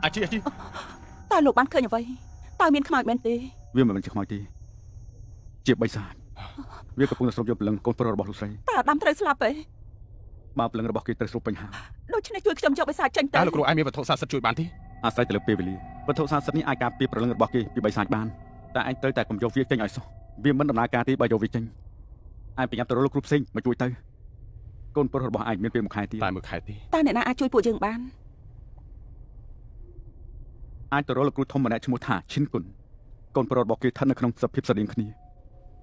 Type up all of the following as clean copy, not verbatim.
អាជីតើលោកបានឃើញអ្វីតើមានខ្មោចមែនទេវាមិនមែនជាខ្មោចទេជាបិសាចវាកំពុងតែស្រូបយកព្រលឹងកូនប្រុសរបស់លោកស្រីតើអាដាមត្រូវស្លាប់ទេបើព្រលឹងរបស់គេត្រូវស្រូបពេញហើយដូច្នេះជួយខ្ញុំយកបិសាចចេញទៅតើលោកគ្រូអាចមានវត្ថុស័ក្តិសិទ្ធិជួយបានទេអាស្រ័យទៅលើពេលវេលាវត្ថុស័ក្តិសិទ្ធិនេះអាចការពារព្រលឹងរបស់គេពីបិសាចបានតែឯងត្រូវតែកុំយកវាចេញឲ្យសោះវាមិនដំណើរការទេបើយកវាចេញឯងប្រញាប់ទៅរកលោកគ្រូផ្សេងមកជួយទៅកូនប្រុសរបស់ឯងមានពេលមួយខែទៀតតែមួយខែទេតើអ្នកណាអាចជួយពួកយើងបានអាចទៅរកលោកគ្រូធំម្នាក់ឈ្មោះថាឈិនគុណកូនប្រុសរបស់គេស្ថិតនៅក្នុងសភាពស្រដៀងគ្នា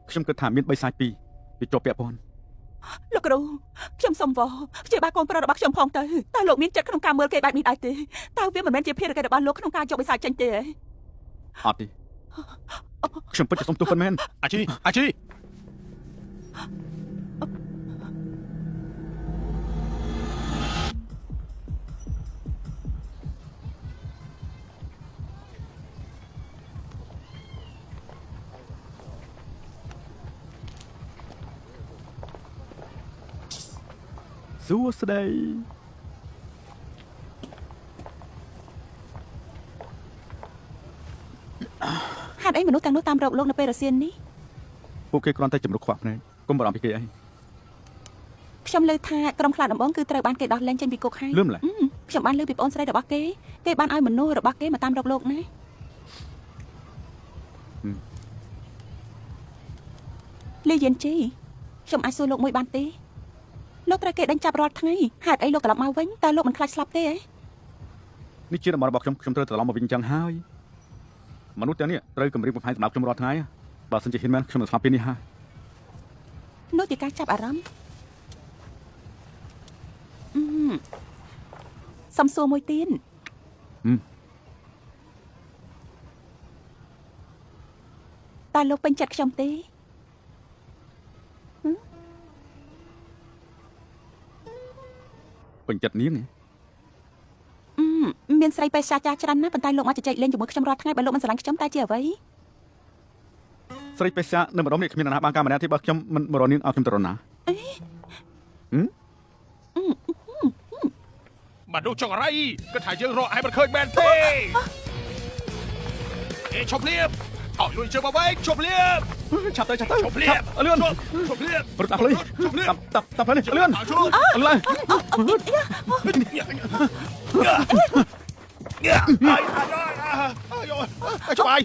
ខ្ញុំគិតថាមានបិសាចពីរវាជាប់ពាក់ព័ន្ធលោកគ្រូខ្ញុំសុំវព្យាបាលកូនប្រុសរបស់ខ្ញុំផងទៅតើលោកមានចិត្តក្នុងការមើលគេបែបនេះដែរទេតើវាមិនមែនជាភារកិច្ចរបស់លោកក្នុងការយកបិសាចចេញទេអត់ទេខ្ញុំពិតជាសុំទោសប៉ុណ្ណែនអាជីសួស្តីហេតុអីមនុស្សទាំងនោះតាមរកលោកនៅពេលរសៀលនេះពួកគេគ្រាន់តែជំរុះខ្វះភ្នែកកុំបារម្ភពីគេអីខ្ញុំលើថាក្រុមខ្លាដំបងគឺត្រូវបានគេដោះលែងចេញពីគុកហើយលឿមម្ល៉េះខ្ញុំបានលើពីប្អូនស្រីរបស់គេបានឲ្យមនុស្សរបស់គេមកតាមរកលោកណាលីយិនជីខ្ញុំអាចសួរលោកមួយបានទេលោកត្រូវគេដេញចាប់រាល់ថ្ងៃហេតុអីលោកត្រឡប់មកវិញតើលោកមិនខ្លាចស្លាប់ទេហ៎នេះជាតំបន់របស់ខ្ញុំត្រូវត្រឡប់មកវិញចឹងហើយមនុស្សទាំងនេះត្រូវគម្រាមកំហែងសម្រាប់ខ្ញុំរាល់ថ្ងៃបើសិនជាហ៊ានមែនខ្ញុំនឹងស្លាប់ពេលនេះហើយនោះជាការចាប់អារម្មណ៍សំសួរមួយទៀតតើលោកពេញចិត្តខ្ញុំទេពេញចិត្តនាងមានស្រីបេសាចាច្រើនណាស់ប៉ុន្តែលោកមកជជែកលេងជាមួយខ្ញុំរាល់ថ្ងៃបើលោកមិនស្រឡាញ់ខ្ញុំតើជាអ្វីស្រីបេសានៅម្ដុំនេះគ្មានអ្នកណាបានការម្នាក់ទេបើខ្ញុំមិនមករនាងឲ្យខ្ញុំទៅរណាបាទនោះចង់អីគាត់ថាយើងរកឲ្យមិនឃើញមែនទេឈប់លៀបអត់លួចជើងមកវិញឈប់លៀបឆាប់ទៅឈប់លៀបលឿនឈប់លៀបព្រឹកដាក់លុយតាប់នេះលឿនឡើងច្បាយ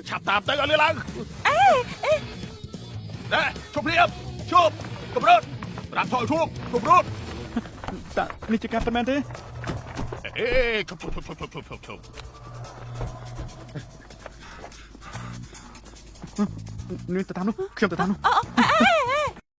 ឆាប់តាមទៅឲ្យលឿនឡើងណែឈប់លៀបឈប់កម្រិតប្រាប់ថយឈប់កម្រិតតានេះជាការប៉ុន្មានទេឈប់នេះទៅតាមនោះខ្ញុំទៅតាមនោះ